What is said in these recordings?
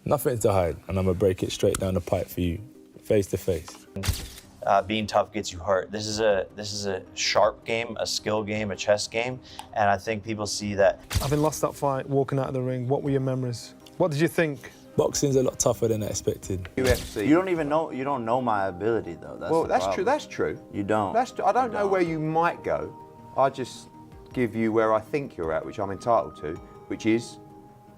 Nothing to hide, and I'm gonna break it straight down the pipe for you, face to face. Being tough gets you hurt. This is a sharp game, a skill game, a chess game, and I think people see that. Having lost that fight, walking out of the ring, what were your memories? What did you think? Boxing's a lot tougher than I expected. UFC. You don't even know. You don't know my ability though. That's true. That's true. You don't. That's true. I don't know where you might go. I just give you where I think you're at, which I'm entitled to, which is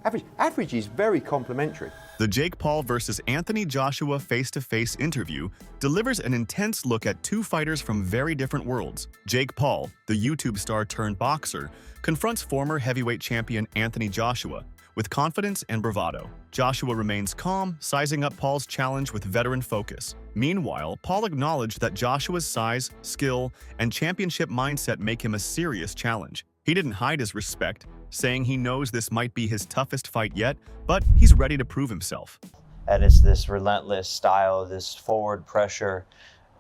average. Average is very complimentary. The Jake Paul versus Anthony Joshua face-to-face interview delivers an intense look at two fighters from very different worlds. Jake Paul, the YouTube star turned boxer, confronts former heavyweight champion Anthony Joshua with confidence and bravado. Joshua remains calm, sizing up Paul's challenge with veteran focus. Meanwhile, Paul acknowledged that Joshua's size, skill, and championship mindset make him a serious challenge. He didn't hide his respect, saying he knows this might be his toughest fight yet, but he's ready to prove himself. And it's this relentless style, this forward pressure,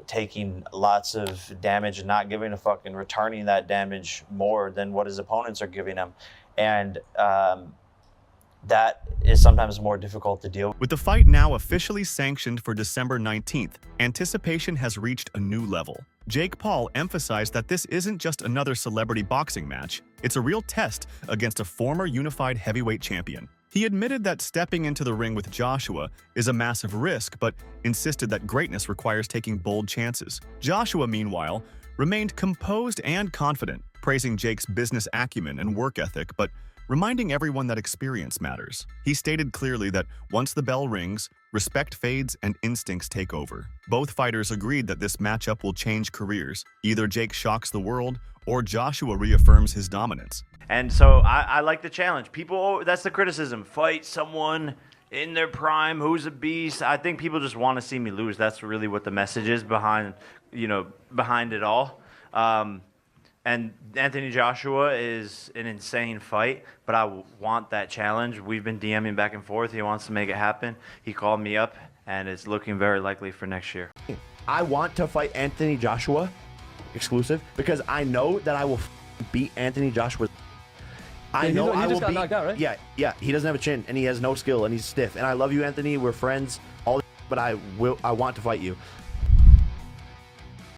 taking lots of damage and not giving a fuck and returning that damage more than what his opponents are giving him. And that is sometimes more difficult to deal with. With the fight now officially sanctioned for December 19th, anticipation has reached a new level. Jake Paul emphasized that this isn't just another celebrity boxing match, it's a real test against a former unified heavyweight champion. He admitted that stepping into the ring with Joshua is a massive risk, but insisted that greatness requires taking bold chances. Joshua, meanwhile, remained composed and confident, praising Jake's business acumen and work ethic, but reminding everyone that experience matters. He stated clearly that once the bell rings, respect fades and instincts take over. Both fighters agreed that this matchup will change careers. Either Jake shocks the world or Joshua reaffirms his dominance. And so I like the challenge. People, that's the criticism. Fight someone in their prime who's a beast. I think people just want to see me lose. That's really what the message is behind it all. And Anthony Joshua is an insane fight, but I want that challenge. We've been DMing back and forth. He wants to make it happen. He called me up, and it's looking very likely for next year. I want to fight Anthony Joshua exclusive because I know that I will beat Anthony Joshua. I know I will beat. Knocked out, right? Yeah. He doesn't have a chin, and he has no skill, and he's stiff. And I love you, Anthony. We're friends. But I want to fight you.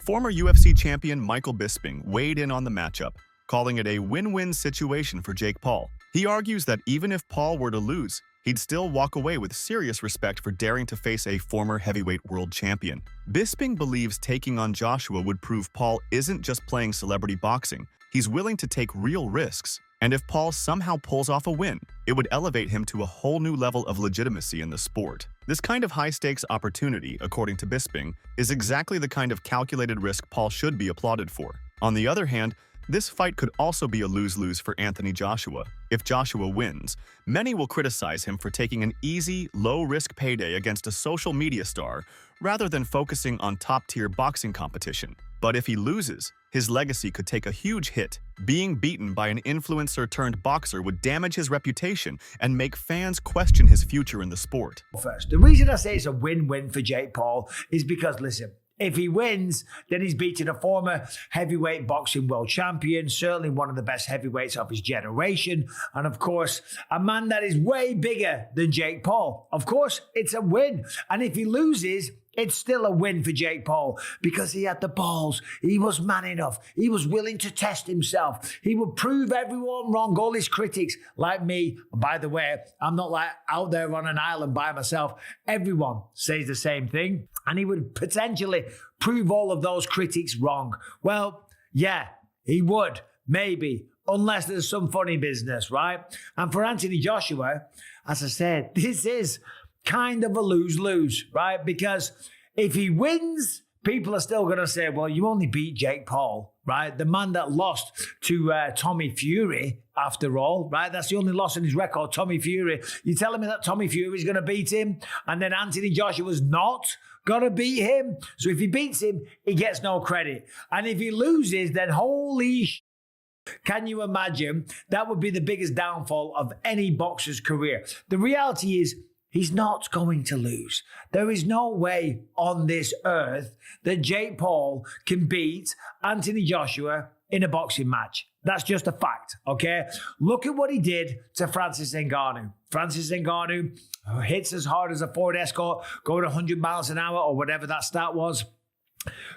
Former UFC champion Michael Bisping weighed in on the matchup, calling it a win-win situation for Jake Paul. He argues that even if Paul were to lose, he'd still walk away with serious respect for daring to face a former heavyweight world champion. Bisping believes taking on Joshua would prove Paul isn't just playing celebrity boxing, he's willing to take real risks. And if Paul somehow pulls off a win, it would elevate him to a whole new level of legitimacy in the sport. This kind of high-stakes opportunity, according to Bisping, is exactly the kind of calculated risk Paul should be applauded for. On the other hand, this fight could also be a lose-lose for Anthony Joshua. If Joshua wins, many will criticize him for taking an easy, low-risk payday against a social media star rather than focusing on top-tier boxing competition. But if he loses, his legacy could take a huge hit. Being beaten by an influencer-turned-boxer would damage his reputation and make fans question his future in the sport. First, the reason I say it's a win-win for Jake Paul is because, listen, if he wins, then he's beaten a former heavyweight boxing world champion, certainly one of the best heavyweights of his generation, and of course, a man that is way bigger than Jake Paul. Of course, it's a win. And if he loses, it's still a win for Jake Paul because he had the balls. He was man enough. He was willing to test himself. He would prove everyone wrong, all his critics, like me. By the way, I'm not like out there on an island by myself. Everyone says the same thing. And he would potentially prove all of those critics wrong. Well, yeah, he would, maybe, unless there's some funny business, right? And for Anthony Joshua, as I said, this is kind of a lose-lose, right? Because if he wins, people are still going to say, well, you only beat Jake Paul, right? The man that lost to Tommy Fury, after all, right? That's the only loss in his record, Tommy Fury. You're telling me that Tommy Fury is going to beat him and then Anthony Joshua's not going to beat him? So if he beats him, he gets no credit. And if he loses, then holy sh**. Can you imagine? That would be the biggest downfall of any boxer's career. The reality is, he's not going to lose. There is no way on this earth that Jake Paul can beat Anthony Joshua in a boxing match. That's just a fact, okay? Look at what he did to Francis Ngannou. Francis Ngannou hits as hard as a Ford Escort, going 100 miles an hour or whatever that stat was.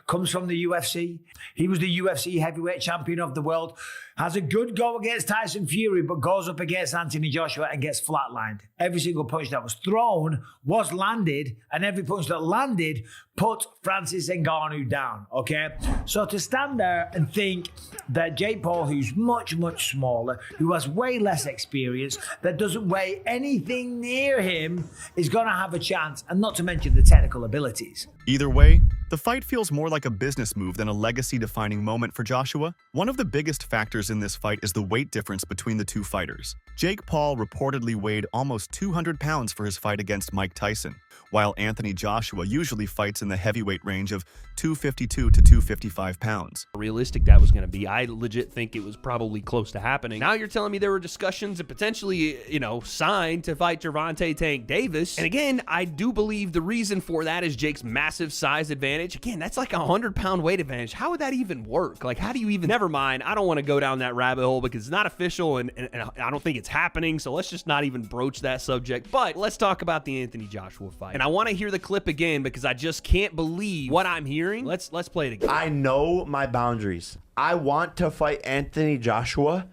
Comes from the UFC. He was the UFC heavyweight champion of the world. Has a good go against Tyson Fury, but goes up against Anthony Joshua and gets flatlined. Every single punch that was thrown was landed, and every punch that landed put Francis Ngannou down, okay? So to stand there and think that Jake Paul, who's much, much smaller, who has way less experience, that doesn't weigh anything near him, is going to have a chance, and not to mention the technical abilities. Either way, the fight feels more like a business move than a legacy-defining moment for Joshua. One of the biggest factors in this fight is the weight difference between the two fighters. Jake Paul reportedly weighed almost 200 pounds for his fight against Mike Tyson, while Anthony Joshua usually fights in the heavyweight range of 252 to 255 pounds. Realistic that was going to be. I legit think it was probably close to happening. Now you're telling me there were discussions and potentially, signed to fight Gervonta Tank Davis. And again, I do believe the reason for that is Jake's massive size advantage. Again, that's like a 100-pound weight advantage. How would that even work? Like, how do you even... Never mind. I don't want to go down that rabbit hole because it's not official and I don't think it's happening. So let's just not even broach that subject. But let's talk about the Anthony Joshua fight. And I want to hear the clip again because I just can't believe what I'm hearing. Let's play it again. I know my boundaries. I want to fight Anthony Joshua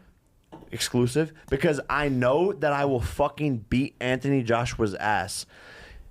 exclusive because I know that I will fucking beat Anthony Joshua's ass.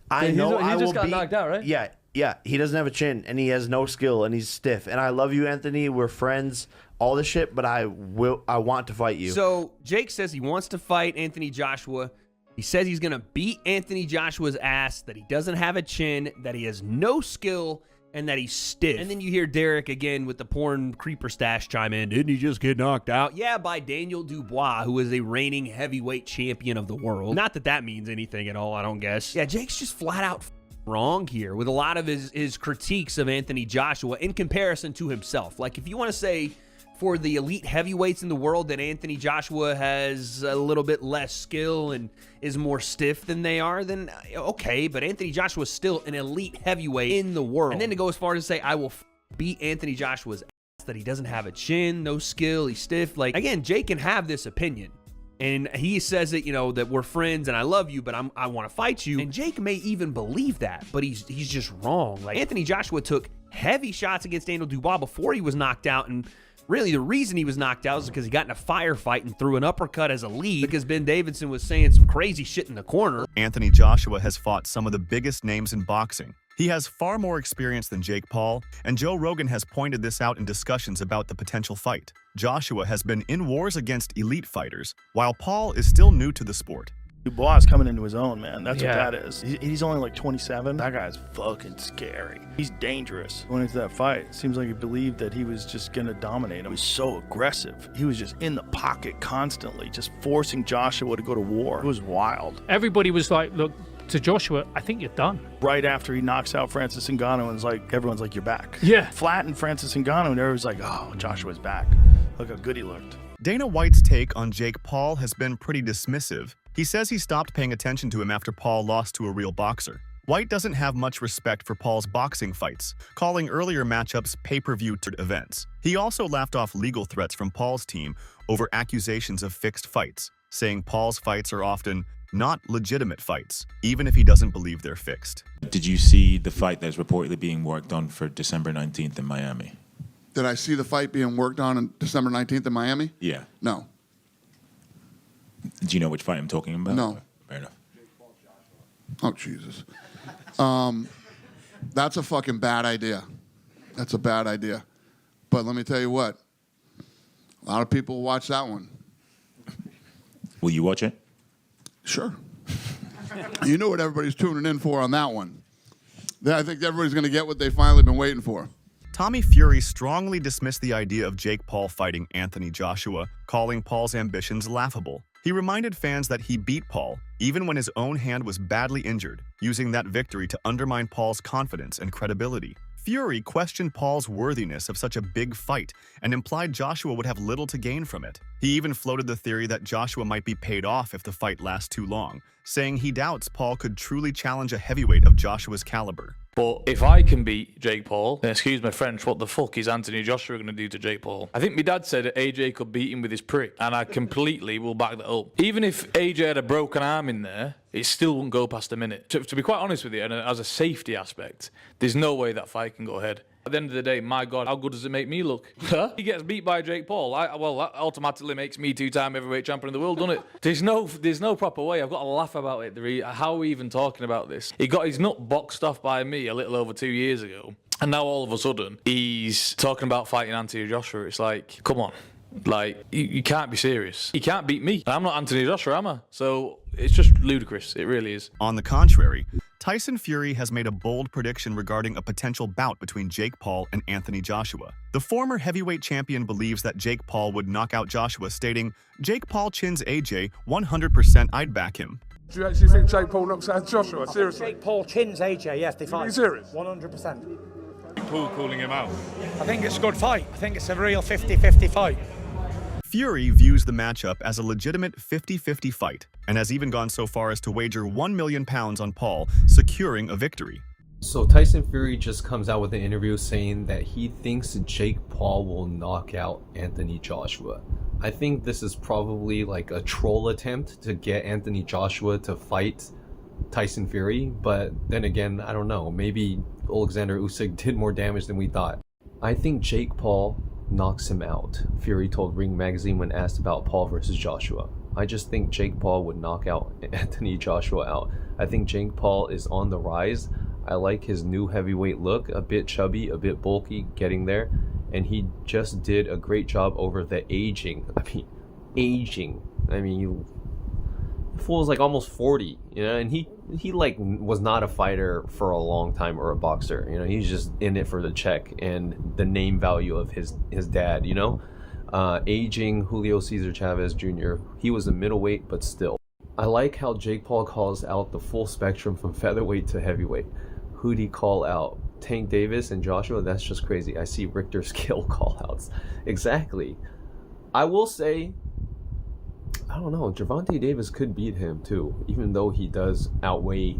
I know I will just got knocked out, right? Yeah. He doesn't have a chin and he has no skill and he's stiff. And I love you, Anthony. We're friends. All this shit, but I want to fight you. So Jake says he wants to fight Anthony Joshua. He says he's going to beat Anthony Joshua's ass, that he doesn't have a chin, that he has no skill, and that he's stiff. And then you hear Derek again with the porn creeper stash chime in. Didn't he just get knocked out? Yeah, by Daniel Dubois, who is a reigning heavyweight champion of the world. Not that that means anything at all, I don't guess. Yeah, Jake's just flat out wrong here with a lot of his critiques of Anthony Joshua in comparison to himself. Like, if you want to say for the elite heavyweights in the world that Anthony Joshua has a little bit less skill and is more stiff than they are, then okay, but Anthony Joshua is still an elite heavyweight in the world. And then to go as far as to say, I will beat Anthony Joshua's ass, that he doesn't have a chin, no skill, he's stiff. Like, again, Jake can have this opinion. And he says that, that we're friends and I love you, but I want to fight you. And Jake may even believe that, but he's just wrong. Like, Anthony Joshua took heavy shots against Daniel Dubois before he was knocked out, and really, the reason he was knocked out is because he got in a firefight and threw an uppercut as a lead because Ben Davidson was saying some crazy shit in the corner. Anthony Joshua has fought some of the biggest names in boxing. He has far more experience than Jake Paul, and Joe Rogan has pointed this out in discussions about the potential fight. Joshua has been in wars against elite fighters, while Paul is still new to the sport. Dubois is coming into his own, man. That's what that is. He's only like 27. That guy's fucking scary. He's dangerous. Going into that fight, it seems like he believed that he was just going to dominate him. He was so aggressive. He was just in the pocket constantly, just forcing Joshua to go to war. It was wild. Everybody was like, look, to Joshua, I think you're done. Right after he knocks out Francis Ngannou, and it's like, everyone's like, you're back. Yeah. Flattened Francis Ngannou, and everyone's like, oh, Joshua's back. Look how good he looked. Dana White's take on Jake Paul has been pretty dismissive. He says he stopped paying attention to him after Paul lost to a real boxer. White doesn't have much respect for Paul's boxing fights, calling earlier matchups pay-per-view events. He also laughed off legal threats from Paul's team over accusations of fixed fights, saying Paul's fights are often not legitimate fights, even if he doesn't believe they're fixed. Did you see the fight that's reportedly being worked on for December 19th in Miami? Did I see the fight being worked on December 19th in Miami? Yeah. No. Do you know which fight I'm talking about? No. Fair enough. Oh, Jesus. That's a fucking bad idea. That's a bad idea. But let me tell you what. A lot of people will watch that one. Will you watch it? Sure. You know what everybody's tuning in for on that one. I think everybody's going to get what they've finally been waiting for. Tommy Fury strongly dismissed the idea of Jake Paul fighting Anthony Joshua, calling Paul's ambitions laughable. He reminded fans that he beat Paul, even when his own hand was badly injured, using that victory to undermine Paul's confidence and credibility. Fury questioned Paul's worthiness of such a big fight and implied Joshua would have little to gain from it. He even floated the theory that Joshua might be paid off if the fight lasts too long, saying he doubts Paul could truly challenge a heavyweight of Joshua's caliber. But if I can beat Jake Paul, then excuse my French, what the fuck is Anthony Joshua going to do to Jake Paul? I think my dad said that AJ could beat him with his prick, and I completely will back that up. Even if AJ had a broken arm in there, it still wouldn't go past a minute. To be quite honest with you, and as a safety aspect, there's no way that fight can go ahead. At the end of the day, my God, how good does it make me look? He gets beat by Jake Paul. Well, that automatically makes me 2-time heavyweight champion of the world, doesn't it? There's no proper way. I've got to laugh about it. How are we even talking about this? He got his nut boxed off by me a little over 2 years ago. And now all of a sudden, he's talking about fighting Anthony Joshua. It's like, come on. Like, you can't be serious. He can't beat me. And I'm not Anthony Joshua, am I? So it's just ludicrous. It really is. On the contrary, Tyson Fury has made a bold prediction regarding a potential bout between Jake Paul and Anthony Joshua. The former heavyweight champion believes that Jake Paul would knock out Joshua, stating, "Jake Paul chins AJ, 100% I'd back him." Do you actually think Jake Paul knocks out Joshua? Seriously? Jake Paul chins AJ, yes, they fight. Are you serious? 100%. Paul calling him out. I think it's a good fight. I think it's a real 50-50 fight. Fury views the matchup as a legitimate 50-50 fight and has even gone so far as to wager £1 million on Paul, securing a victory. So Tyson Fury just comes out with an interview saying that he thinks Jake Paul will knock out Anthony Joshua. I think this is probably like a troll attempt to get Anthony Joshua to fight Tyson Fury, but then again, I don't know. Maybe Alexander Usyk did more damage than we thought. I think Jake Paul knocks him out, Fury told Ring Magazine when asked about Paul versus Joshua. I just think Jake Paul would knock out Anthony Joshua out. I think Jake Paul is on the rise. I like his new heavyweight look, a bit chubby, a bit bulky, getting there. And he just did a great job over the aging. The fool's like almost 40, you know, and he like was not a fighter for a long time or a boxer, you know. He's just in it for the check and the name value of his dad, you know. Aging Julio Cesar Chavez Jr., he was a middleweight, but still. I like how Jake Paul calls out the full spectrum from featherweight to heavyweight. Who'd he call out? Tank Davis and Joshua? That's just crazy. I see Richter scale call-outs. Exactly. I will say, I don't know, Gervonta Davis could beat him too, even though he does outweigh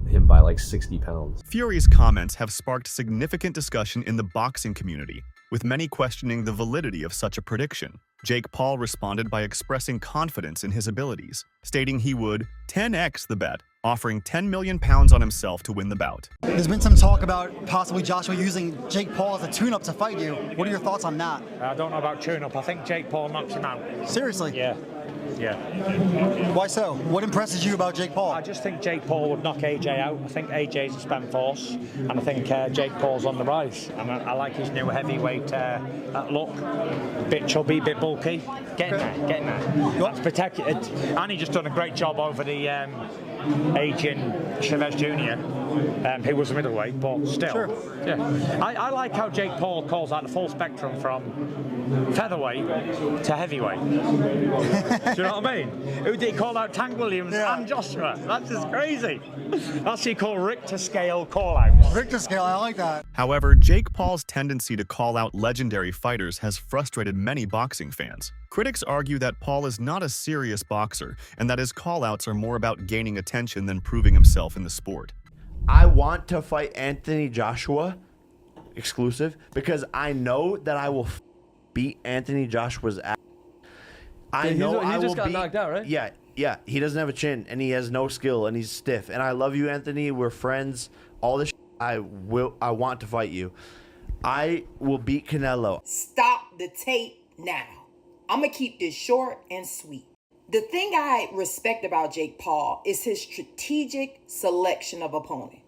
him by like 60 pounds. Fury's comments have sparked significant discussion in the boxing community, with many questioning the validity of such a prediction. Jake Paul responded by expressing confidence in his abilities, stating he would 10x the bet, offering £10 million on himself to win the bout. There's been some talk about possibly Joshua using Jake Paul as a tune-up to fight you. What are your thoughts on that? I don't know about tune-up. I think Jake Paul knocks him out. Seriously? Yeah. Why so? What impresses you about Jake Paul? I just think Jake Paul would knock AJ out. I think AJ's a spent force, and I think Jake Paul's on the rise. And I like his new heavyweight look. Bit chubby, bit bulky. Getting there. That's protected. And he just done a great job over the aging Chavez Jr., who was a middleweight, but still. Sure. Yeah. I like how Jake Paul calls out the full spectrum from featherweight to heavyweight. Do you know what I mean? Who did he call out? Tank Williams and Joshua. That's just crazy. That's what you call Richter scale call-outs. Richter scale, I like that. However, Jake Paul's tendency to call out legendary fighters has frustrated many boxing fans. Critics argue that Paul is not a serious boxer and that his call-outs are more about gaining attention than proving himself in the sport. I want to fight Anthony Joshua exclusive because I know that I will beat Anthony Joshua's ass. I know I will just got knocked out, right? Yeah. He doesn't have a chin and he has no skill and he's stiff. And I love you, Anthony. We're friends. All this I want to fight you. I will beat Canelo. Stop the tape now. I'm going to keep this short and sweet. The thing I respect about Jake Paul is his strategic selection of opponent.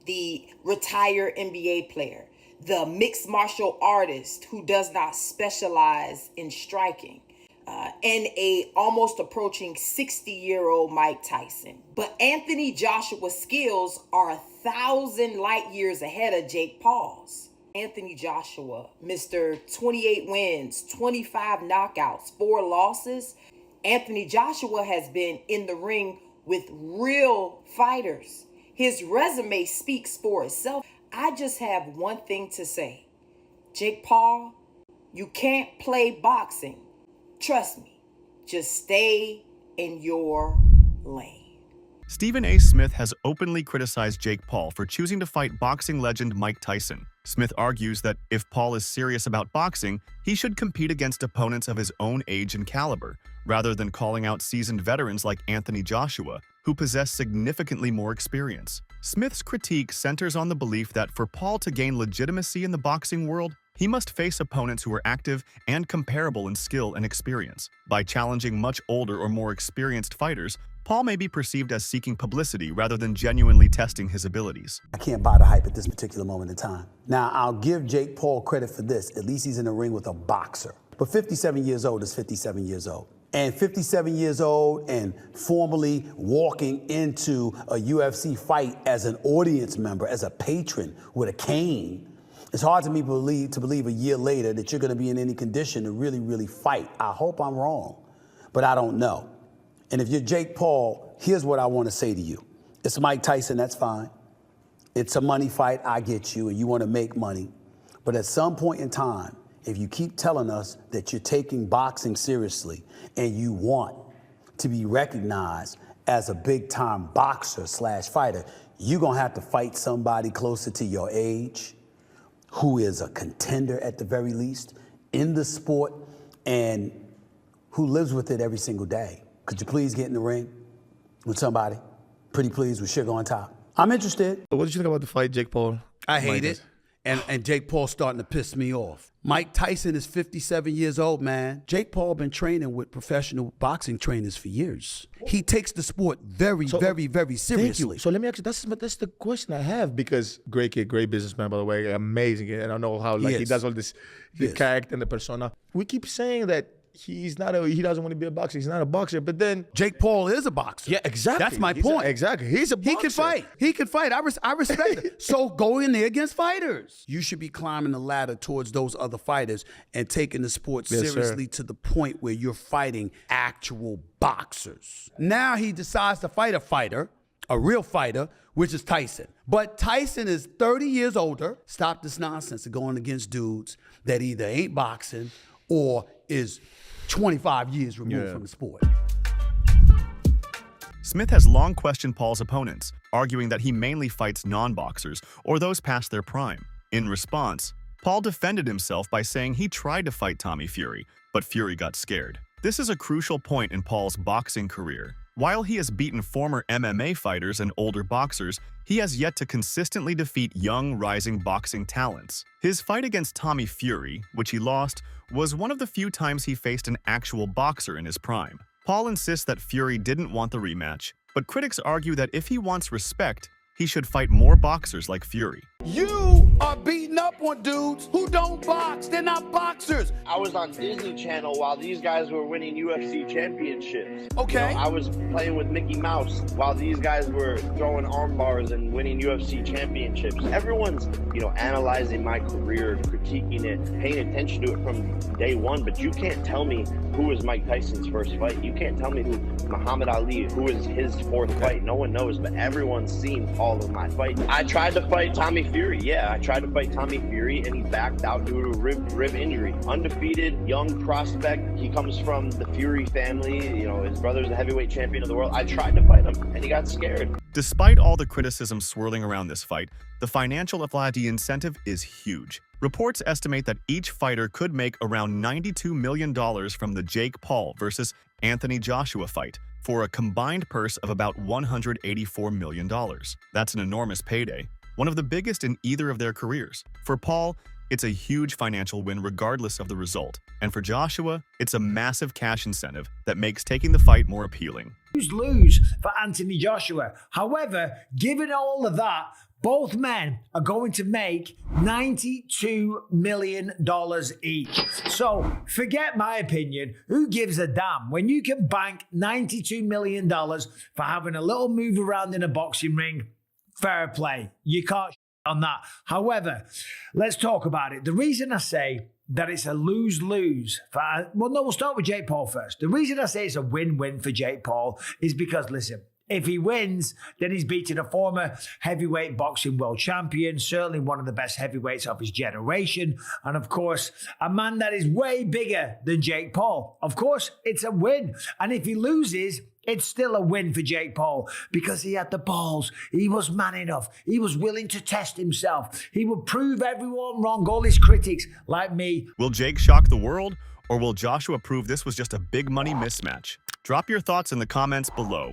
The retired NBA player, the mixed martial artist who does not specialize in striking, and a almost approaching 60-year-old Mike Tyson. But Anthony Joshua's skills are 1,000 light years ahead of Jake Paul's. Anthony Joshua, Mr. 28 wins, 25 knockouts, 4 losses. Anthony Joshua has been in the ring with real fighters. His resume speaks for itself. I just have one thing to say. Jake Paul, you can't play boxing. Trust me. Just stay in your lane. Stephen A. Smith has openly criticized Jake Paul for choosing to fight boxing legend Mike Tyson. Smith argues that if Paul is serious about boxing, he should compete against opponents of his own age and caliber, rather than calling out seasoned veterans like Anthony Joshua, who possess significantly more experience. Smith's critique centers on the belief that for Paul to gain legitimacy in the boxing world, he must face opponents who are active and comparable in skill and experience. By challenging much older or more experienced fighters, Paul may be perceived as seeking publicity rather than genuinely testing his abilities. I can't buy the hype at this particular moment in time. Now, I'll give Jake Paul credit for this. At least he's in the ring with a boxer. But 57 years old is 57 years old. And 57 years old and formally walking into a UFC fight as an audience member, as a patron with a cane, it's hard to me to believe a year later that you're going to be in any condition to really fight. I hope I'm wrong, but I don't know. And if you're Jake Paul, here's what I want to say to you. It's Mike Tyson, that's fine. It's a money fight, I get you, and you want to make money. But at some point in time, if you keep telling us that you're taking boxing seriously and you want to be recognized as a big-time boxer / fighter, you're going to have to fight somebody closer to your age, who is a contender at the very least in the sport and who lives with it every single day. Could you please get in the ring with somebody? Pretty please with sugar on top. I'm interested. What did you think about the fight, Jake Paul? I hate it. And Jake Paul's starting to piss me off. Mike Tyson is 57 years old, man. Jake Paul been training with professional boxing trainers for years. He takes the sport very seriously. Thank you. So let me ask you, that's the question I have, because great kid, great businessman, by the way, amazing. And I know how he does all this, the character and the persona. We keep saying that he doesn't want to be a boxer. He's not a boxer. But then Jake Paul is a boxer. Yeah, exactly. That's my point. Exactly. He's a boxer. He can fight. I respect it. So go in there against fighters. You should be climbing the ladder towards those other fighters and taking the sport seriously to the point where you're fighting actual boxers. Now he decides to fight a fighter, a real fighter, which is Tyson. But Tyson is 30 years older. Stop this nonsense of going against dudes that either ain't boxing or is 25 years removed from the sport. Smith has long questioned Paul's opponents, arguing that he mainly fights non-boxers or those past their prime. In response, Paul defended himself by saying he tried to fight Tommy Fury, but Fury got scared. This is a crucial point in Paul's boxing career. While he has beaten former MMA fighters and older boxers, he has yet to consistently defeat young, rising boxing talents. His fight against Tommy Fury, which he lost, was one of the few times he faced an actual boxer in his prime. Paul insists that Fury didn't want the rematch, but critics argue that if he wants respect, he should fight more boxers like Fury. You are beating up on dudes who don't box. They're not boxers. I was on Disney Channel while these guys were winning UFC championships. Okay. You know, I was playing with Mickey Mouse while these guys were throwing arm bars and winning UFC championships. Everyone's, analyzing my career, critiquing it, paying attention to it from day one, but you can't tell me who was Mike Tyson's first fight. You can't tell me who Muhammad Ali, who was his fourth fight. No one knows, but everyone's seen all of my fights. I tried to fight Tommy Fury. Yeah, I tried to fight Tommy Fury, and he backed out due to a rib injury. Undefeated, young prospect. He comes from the Fury family. His brother's the heavyweight champion of the world. I tried to fight him, and he got scared. Despite all the criticism swirling around this fight, the financial incentive is huge. Reports estimate that each fighter could make around $92 million from the Jake Paul versus Anthony Joshua fight, for a combined purse of about $184 million. That's an enormous payday, one of the biggest in either of their careers. For Paul, it's a huge financial win regardless of the result. And for Joshua, it's a massive cash incentive that makes taking the fight more appealing. Lose for Anthony Joshua. However, given all of that, both men are going to make $92 million each. So forget my opinion. Who gives a damn? When you can bank $92 million for having a little move around in a boxing ring, fair play. You can't on that. However, let's talk about it. The reason I say that it's a lose-lose we'll start with Jake Paul first. The reason I say it's a win-win for Jake Paul is because, listen, if he wins, then he's beating a former heavyweight boxing world champion, certainly one of the best heavyweights of his generation, and of course, a man that is way bigger than Jake Paul. Of course, it's a win. And if he loses, It's still a win for Jake Paul because he had the balls. He was man enough. He was willing to test himself. He would prove everyone wrong, all his critics like me. Will Jake shock the world, or will Joshua prove this was just a big money mismatch? Drop your thoughts in the comments below.